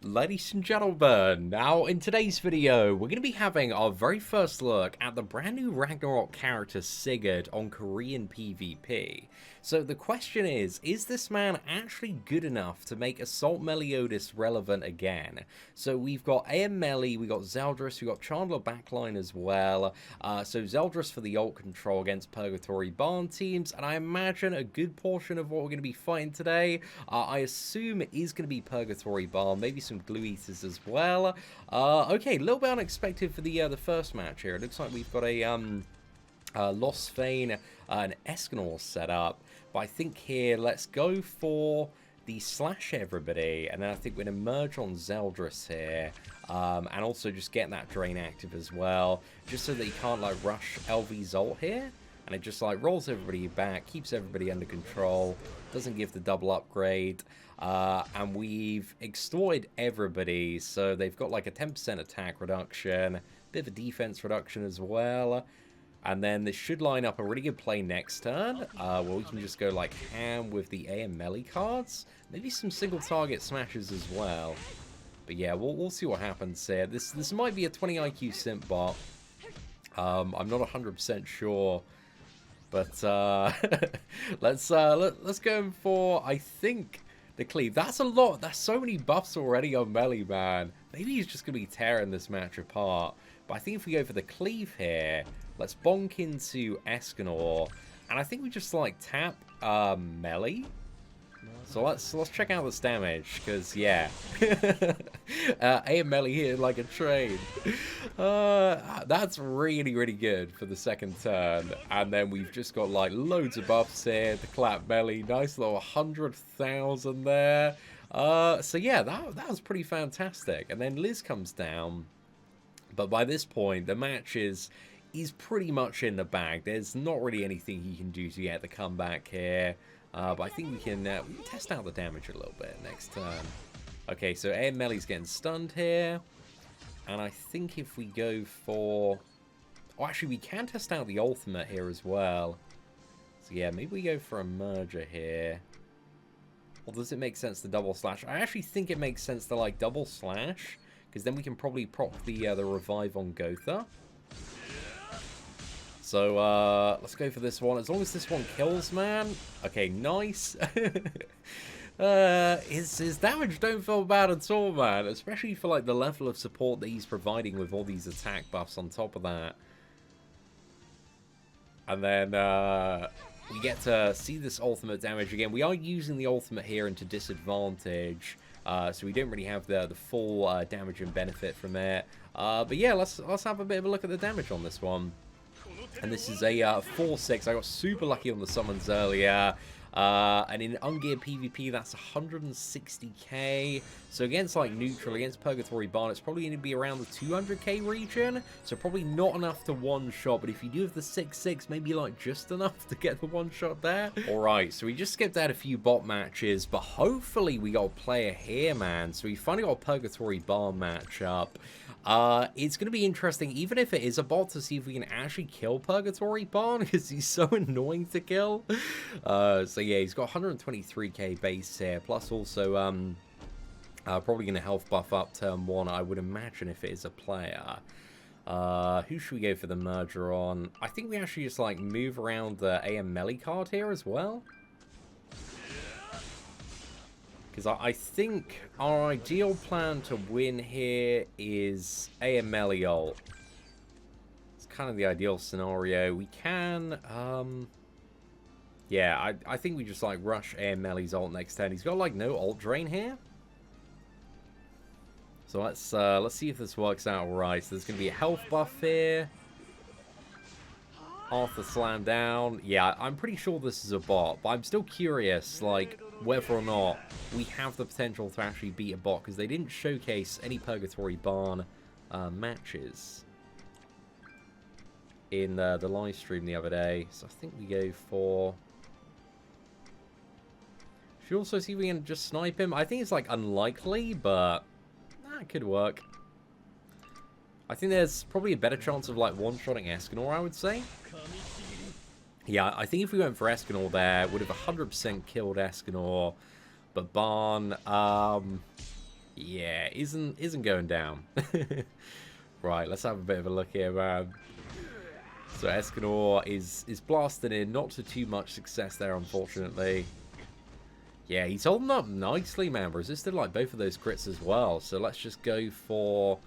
Ladies and gentlemen, now in today's video, we're going to be having our very first look at the brand new Ragnarok character Sigurd on Korean PvP. So the question is this man actually good enough to make Assault Meliodas relevant again? So we've got AM Meli, we've got Zeldris, we've got Chandler backline as well. So Zeldris for the ult control against Purgatory Ban teams, and I imagine a good portion of what we're going to be fighting today, I assume it is going to be Purgatory Ban, maybe some glue eaters as well. Okay, a little bit unexpected for the first match here. It looks like we've got a Lost Vein and Escanor set up, but I think here let's go for the slash everybody, and then I think we're going to merge on Zeldris here, and also just get that drain active as well, just so that he can't like rush LV's ult here, and it just like rolls everybody back, keeps everybody under control, doesn't give the double upgrade. And we've extorted everybody, so they've got like a 10% attack reduction, bit of a defense reduction as well, and then this should line up a really good play next turn, where we can just go like ham with the AM Meli cards, maybe some single target smashes as well. But yeah, we'll see what happens here. This might be a 20 IQ simp bot. I'm not 100% sure. But let's go for, I think, the cleave. That's a lot. That's so many buffs already on Meli, man. Maybe he's just going to be tearing this match apart. But I think if we go for the cleave here, let's bonk into Escanor. And I think we just, like, tap Meli. So let's check out this damage, because, yeah. AM Meli here like a train. That's really, really good for the second turn. And then we've just got, like, loads of buffs here. The clap Meli. Nice little 100,000 there. So, yeah, that was pretty fantastic. And then Liz comes down. But by this point, the match is pretty much in the bag. There's not really anything he can do to get the comeback here. But I think we can test out the damage a little bit next turn. Okay, so AM Meli's getting stunned here. And I think if we go for... Oh, actually, we can test out the ultimate here as well. So yeah, maybe we go for a merger here. Or does it make sense to double slash? I actually think it makes sense to, like, double slash. Because then we can probably proc the revive on Gotha. So, let's go for this one. As long as this one kills, man. Okay, nice. His damage don't feel bad at all, man. Especially for, like, the level of support that he's providing with all these attack buffs on top of that. And then, we get to see this ultimate damage again. We are using the ultimate here into disadvantage. So we don't really have the full damage and benefit from it. But yeah, let's have a bit of a look at the damage on this one. And this is a 4-6. I got super lucky on the summons earlier. And in ungeared PvP, that's 160k. So against like neutral, against Purgatory Ban, it's probably going to be around the 200k region. So probably not enough to one-shot. But if you do have the 6-6, maybe like just enough to get the one-shot there. Alright, so we just skipped out a few bot matches. But hopefully we got a player here, man. So we finally got a Purgatory Ban matchup. It's going to be interesting, even if it is a bot, to see if we can actually kill Purgatory Ban, because he's so annoying to kill. So yeah, he's got 123k base here, plus also probably going to health buff up turn 1, I would imagine, if it is a player. Who should we go for the merger on? I think we actually just like move around the AM Meli card here as well. Because I think our ideal plan to win here is AM Meli ult. It's kind of the ideal scenario. We can, yeah, I think we just like rush AM Meli's ult next turn. He's got like no ult drain here. So let's see if this works out right. So there's going to be a health buff here. Arthur slam down. Yeah, I'm pretty sure this is a bot, but I'm still curious, like, whether or not we have the potential to actually beat a bot, because they didn't showcase any Purgatory Ban matches in the live stream the other day. So I think we go for... Should we also see if we can just snipe him? I think it's, like, unlikely, but it could work. I think there's probably a better chance of, like, one-shotting Escanor, I would say. Yeah, I think if we went for Escanor there, would have 100% killed Escanor. But Ban, Yeah, isn't going down. Right, let's have a bit of a look here, man. So Escanor is blasting in, not to too much success there, unfortunately. Yeah, he's holding up nicely, man. Resisted like both of those crits as well. So let's just go for...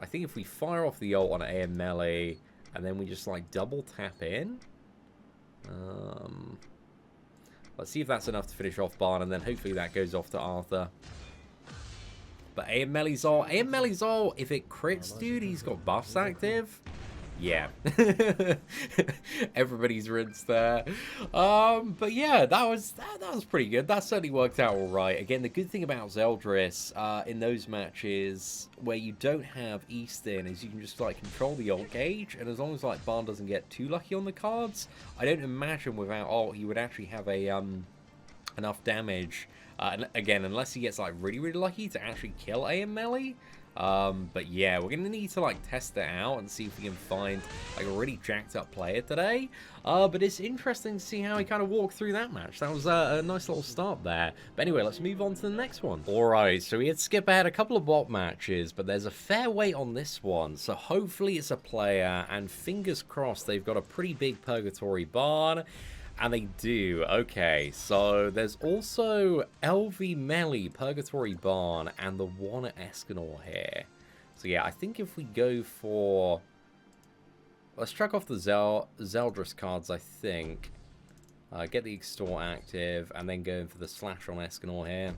I think if we fire off the ult on AM Meli, and then we just like double tap in. Let's see if that's enough to finish off Barn, and then hopefully that goes off to Arthur. But AM Meli's ult, if it crits, dude, he's got buffs active. Yeah. Everybody's rinsed there. But yeah, that was pretty good. That certainly worked out all right. Again, the good thing about Zeldris in those matches where you don't have Easton is you can just like control the ult gauge, and as long as like Barn doesn't get too lucky on the cards, I don't imagine without ult he would actually have a enough damage. And again, unless he gets like really lucky to actually kill AM Meli. But yeah, we're gonna need to like test it out and see if we can find like a really jacked up player today. But it's interesting to see how he kind of walked through that match. That was a nice little start there. But anyway, let's move on to the next one. Alright, so we had skip ahead a couple of bot matches, but there's a fair wait on this one. So hopefully it's a player, and fingers crossed they've got a pretty big Purgatory Ban. And they do. Okay, so there's also LV Meli, Purgatory Ban, and the one at Escanor here. So yeah, I think if we go for... Let's check off the Zeldris cards, I think. Get the Extort active, and then go in for the Slash on Escanor here.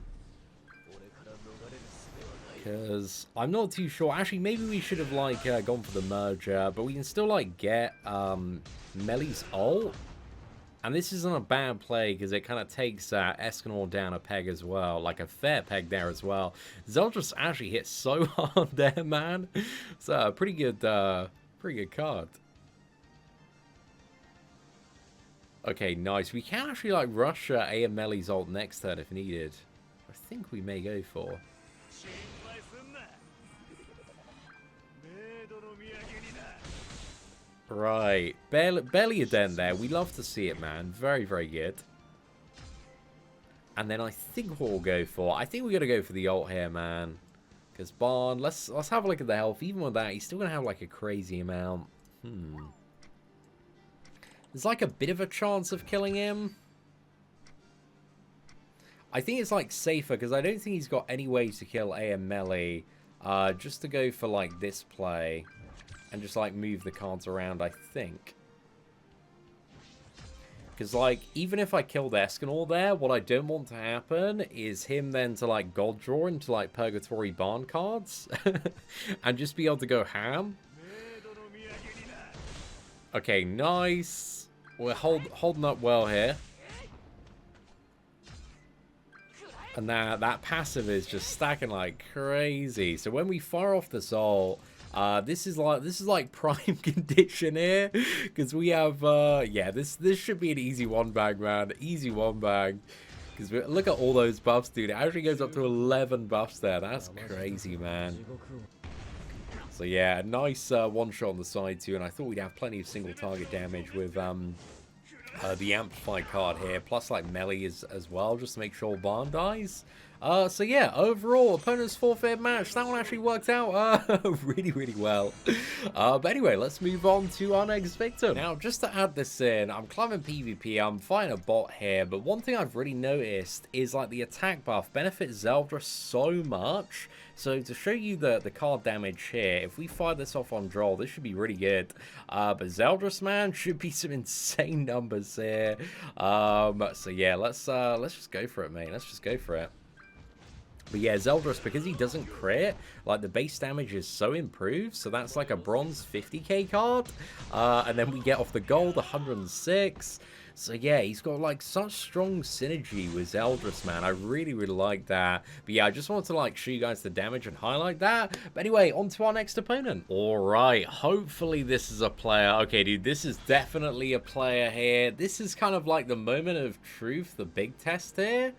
Because I'm not too sure. Actually, maybe we should have like gone for the Merger, but we can still like get Meli's ult. And this isn't a bad play because it kind of takes Escanor down a peg as well. Like a fair peg there as well. Zeldris actually hit so hard there, man. It's a pretty good card. Okay, nice. We can actually like rush AM Meli's ult next turn if needed. I think we may go for. Right, barely a dent there. We love to see it, man. Very good. And then I think what we'll go for, I think we're gonna go for the ult here, man. Because Barn, let's have a look at the health. Even with that, he's still gonna have like a crazy amount. There's like a bit of a chance of killing him. I think it's like safer because I don't think he's got any way to kill AM Meli. Just to go for like this play. And just, like, move the cards around, I think. Because, like, even if I killed Escanor there, what I don't want to happen is him then to, like, God draw into, like, Purgatory Ban cards. And just be able to go ham. Okay, nice. We're holding up well here. And that passive is just stacking like crazy. So when we fire off this ult... this is like prime condition here, because we have yeah, this should be an easy one bag, man. Easy one bag, because look at all those buffs, dude. It actually goes up to 11 buffs there. That's crazy, man. So yeah, nice one shot on the side too, and I thought we'd have plenty of single target damage with the Amplify card here, plus like Meli as well, just to make sure Barn dies. So yeah, overall, opponent's forfeit match, that one actually worked out really well. But anyway, let's move on to our next victim. Now, just to add this in, I'm climbing PvP, I'm fighting a bot here, but one thing I've really noticed is like the attack buff benefits Zeldris so much. So to show you the card damage here, if we fire this off on draw, this should be really good. But Zeldris, man, should be some insane numbers here. So yeah, let's just go for it, mate. Let's just go for it. But yeah, Zeldris, because he doesn't crit, like the base damage is so improved. So that's like a bronze 50k card. And then we get off the gold 106. So yeah, he's got like such strong synergy with Zeldris, man. I really like that. But yeah, I just wanted to like show you guys the damage and highlight that. But anyway, on to our next opponent. Alright, hopefully this is a player. Okay, dude, this is definitely a player here. This is kind of like the moment of truth, the big test here.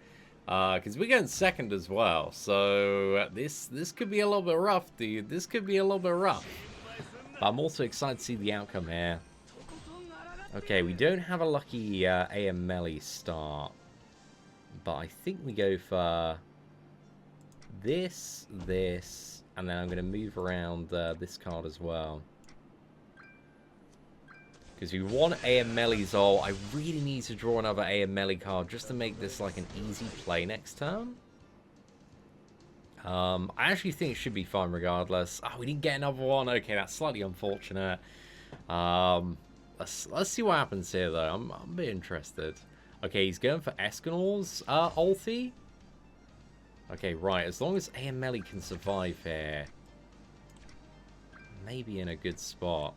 Because we're going second as well. So this could be a little bit rough, dude. This could be a little bit rough. But I'm also excited to see the outcome here. Okay, we don't have a lucky AM Meli start. But I think we go for this, and then I'm going to move around this card as well. Because we want AM Meli's ult. I really need to draw another AM Meli card just to make this like an easy play next turn. I actually think it should be fine regardless. Oh, we didn't get another one. Okay, that's slightly unfortunate. Let's see what happens here, though. I'm a bit interested. Okay, he's going for Escanor's ulti. Okay, right. As long as AM Meli can survive here, maybe in a good spot.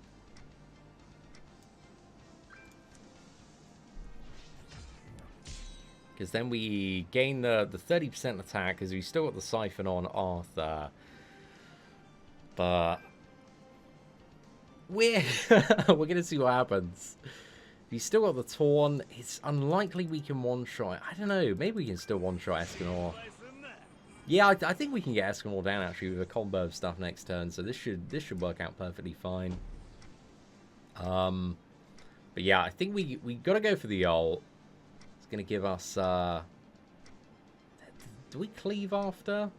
Because then we gain the 30% attack, because we still got the Siphon on Arthur. But we're going to see what happens. If he's still got the Taunt, it's unlikely we can one-shot. I don't know. Maybe we can still one-shot Escanor. Yeah, I think we can get Escanor down, actually, with a combo of stuff next turn. So this should work out perfectly fine. But yeah, I think we got to go for the ult. Going to give us do we cleave after?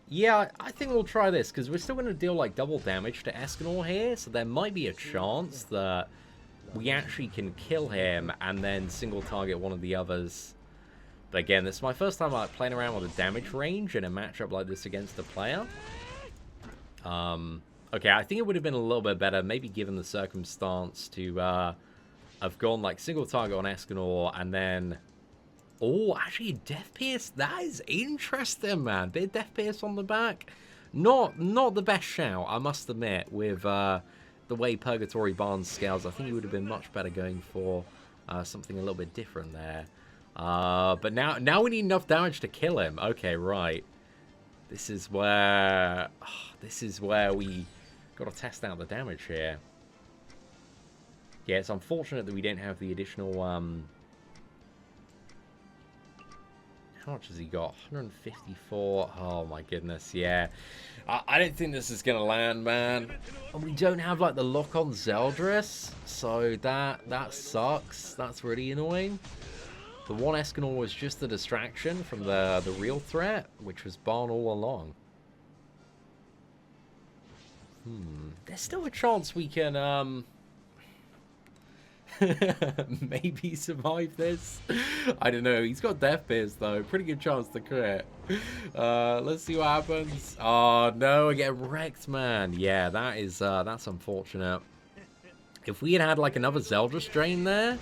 Yeah, I think we'll try this because we're still going to deal like double damage to Escanor here, so there might be a chance that we actually can kill him and then single target one of the others. But again, this is my first time like playing around with a damage range in a matchup like this against a player. Okay, I think it would have been a little bit better, maybe given the circumstance, to have gone like single target on Escanor and then... Oh, actually, Death Pierce, that is interesting, man. Bit of Death Pierce on the back. Not the best shout, I must admit, with the way Purgatory Ban scales. I think it would have been much better going for something a little bit different there. But now we need enough damage to kill him. Okay, right. This is where we got to test out the damage here. Yeah, it's unfortunate that we don't have the additional... How much has he got? 154. Oh my goodness, yeah. I don't think this is going to land, man. And we don't have like the lock on Zeldris, so that sucks. That's really annoying. The one Escanor was just a distraction from the real threat, which was Ban all along. There's still a chance we can maybe survive this. I don't know. He's got Death Pierce though. Pretty good chance to crit. Let's see what happens. Oh no, I get wrecked, man. Yeah, that's unfortunate. If we had like another Zeldris drain there,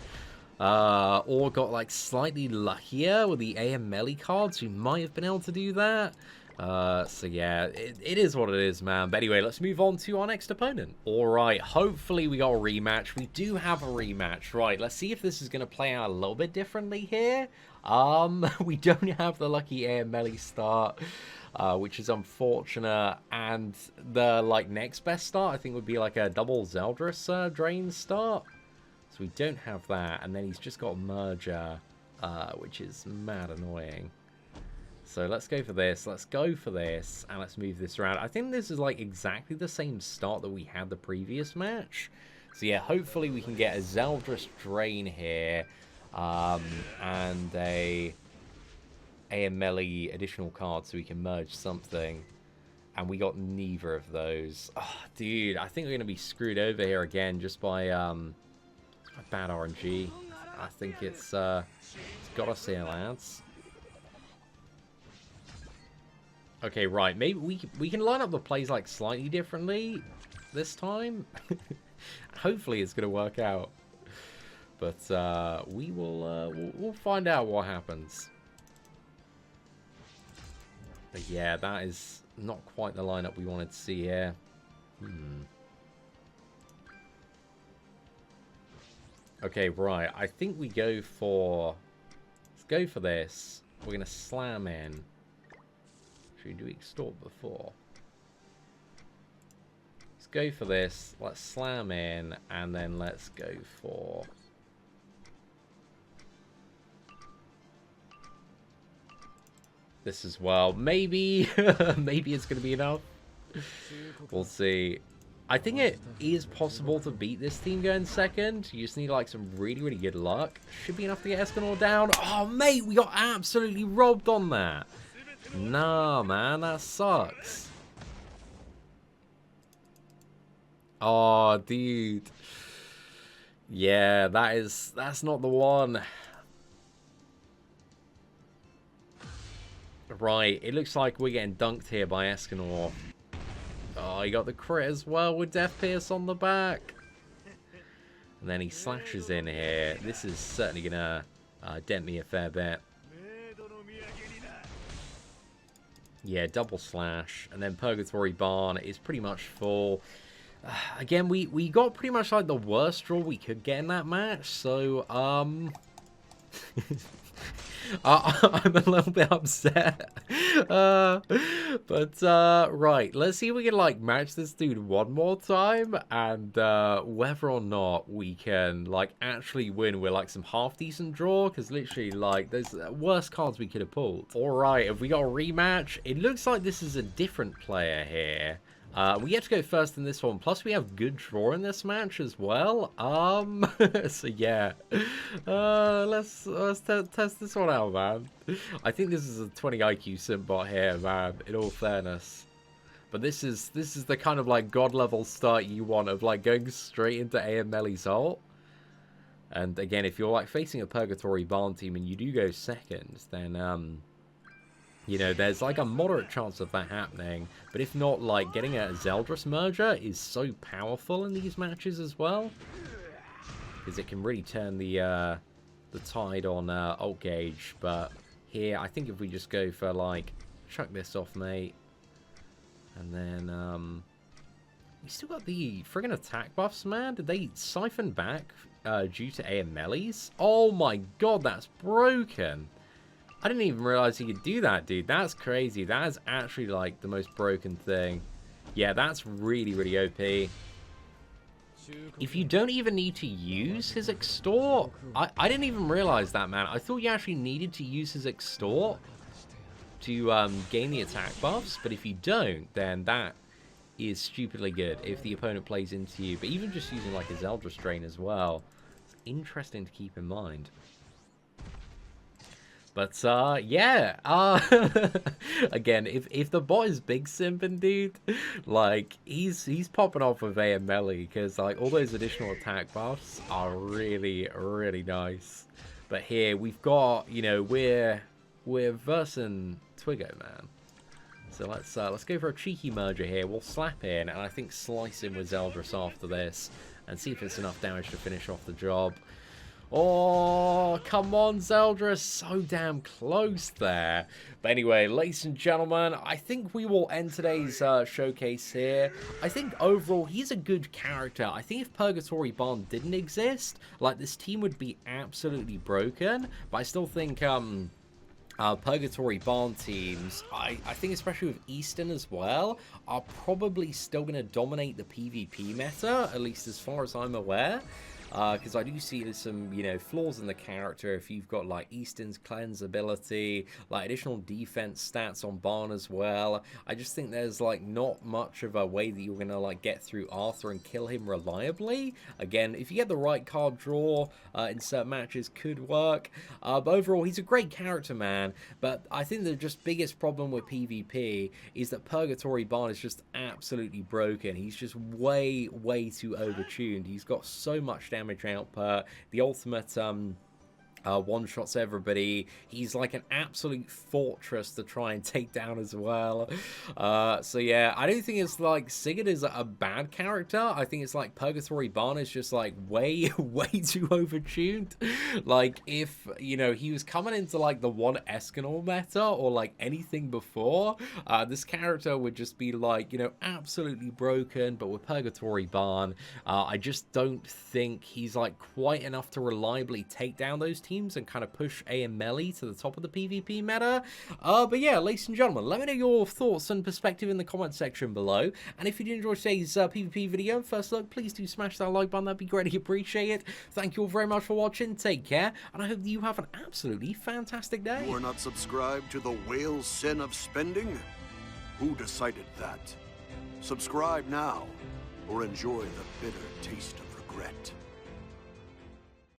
or got like slightly luckier with the AM Meli cards, we might have been able to do that. So yeah, it is what it is, man. But anyway, let's move on to our next opponent. Alright, hopefully we got a rematch. We do have a rematch. Right, let's see if this is going to play out a little bit differently here. We don't have the lucky AM Meli start, which is unfortunate. And the like next best start, I think, would be like a double Zeldris drain start. So we don't have that. And then he's just got a merger, which is mad annoying. So let's go for this, and let's move this around. I think this is like exactly the same start that we had the previous match. So yeah, hopefully we can get a Zeldris drain here, and a AM Meli additional card so we can merge something. And we got neither of those. Oh, dude, I think we're going to be screwed over here again just by bad RNG. I think it's got us here, lads. Okay, right. Maybe we can line up the plays like slightly differently this time. Hopefully, it's gonna work out. But we'll find out what happens. But yeah, that is not quite the lineup we wanted to see here. Okay, right. I think we go for. Let's go for this. We're gonna slam in. Do we extort before? Let's go for this. Let's slam in, and then let's go for... this as well. Maybe, maybe it's going to be enough. We'll see. I think it is possible to beat this team going second. You just need like some really, really good luck. Should be enough to get Escanor down. Oh, mate, we got absolutely robbed on that. Nah, man, that sucks. Oh, dude. Yeah, that's not the one. Right, it looks like we're getting dunked here by Escanor. Oh, he got the crit as well with Death Pierce on the back. And then he slashes in here. This is certainly going to dent me a fair bit. Yeah, double slash. And then Purgatory Ban is pretty much full. Again, we got pretty much like the worst draw we could get in that match. So, I'm a little bit upset. Right, let's see if we can like match this dude one more time, and whether or not we can like actually win with like some half decent draw, because literally like there's worse cards we could have pulled. Alright, have we got a rematch? It looks like this is a different player here. We get to go first in this one, plus we have good draw in this match as well. So yeah, let's test this one out, man. I think this is a 20 IQ sim bot here, man, in all fairness. But this is the kind of like god level start you want, of like going straight into AM Meli's ult. And again, if you're like facing a Purgatory Ban team and you do go second, then you know, there's like a moderate chance of that happening. But if not, like, getting a Zeldris merger is so powerful in these matches as well. Because it can really turn the tide on ult gauge. But here, I think if we just go for, like, chuck this off, mate. And then, we still got the friggin' attack buffs, man. Did they siphon back due to AM Meli's? Oh my god, that's broken. I didn't even realize you could do that, dude. That's crazy. That is actually, like, the most broken thing. Yeah, that's really, really OP. If you don't even need to use his extort... I didn't even realize that, man. I thought you actually needed to use his extort to gain the attack buffs. But if you don't, then that is stupidly good if the opponent plays into you. But even just using, like, a Zeldris drain as well, it's interesting to keep in mind. But, yeah, again, if the bot is big simping, dude, like, he's popping off with AM Meli, because, like, all those additional attack buffs are really, really nice. But here, we've got, you know, we're versing Twiggo, man. So let's go for a cheeky merger here. We'll slap in, and I think slice in with Zeldris after this, and see if it's enough damage to finish off the job. Oh, come on, Zeldris. So damn close there. But anyway, ladies and gentlemen, I think we will end today's showcase here. I think overall, he's a good character. I think if Purgatory Ban didn't exist, like, this team would be absolutely broken. But I still think Purgatory Ban teams, I think especially with Eastern as well, are probably still going to dominate the PvP meta, at least as far as I'm aware. Because I do see there's some, you know, flaws in the character. If you've got, like, Easton's cleanse ability, like, additional defense stats on Ban as well, I just think there's, like, not much of a way that you're going to, like, get through Arthur and kill him reliably. Again, if you get the right card draw in certain matches, could work. But overall, he's a great character, man. But I think the just biggest problem with PvP is that Purgatory Ban is just absolutely broken. He's just way, way too overtuned. He's got so much damage output. The ultimate one-shots everybody. He's like an absolute fortress to try and take down as well. So yeah, I don't think it's like Sigurd is a bad character. I think it's like Purgatory Ban is just like way, way too overtuned. Like, if, you know, he was coming into like the one Escanor meta or like anything before, this character would just be like, you know, absolutely broken. But with Purgatory Ban, I just don't think he's like quite enough to reliably take down those teams and kind of push AM Meli to the top of the PvP meta. But yeah, ladies and gentlemen, let me know your thoughts and perspective in the comment section below. And if you did enjoy today's PvP video, first look, please do smash that like button. That'd be greatly appreciated. Thank you all very much for watching. Take care, and I hope that you have an absolutely fantastic day. You are not subscribed to the whale sin of spending? Who decided that? Subscribe now or enjoy the bitter taste of regret.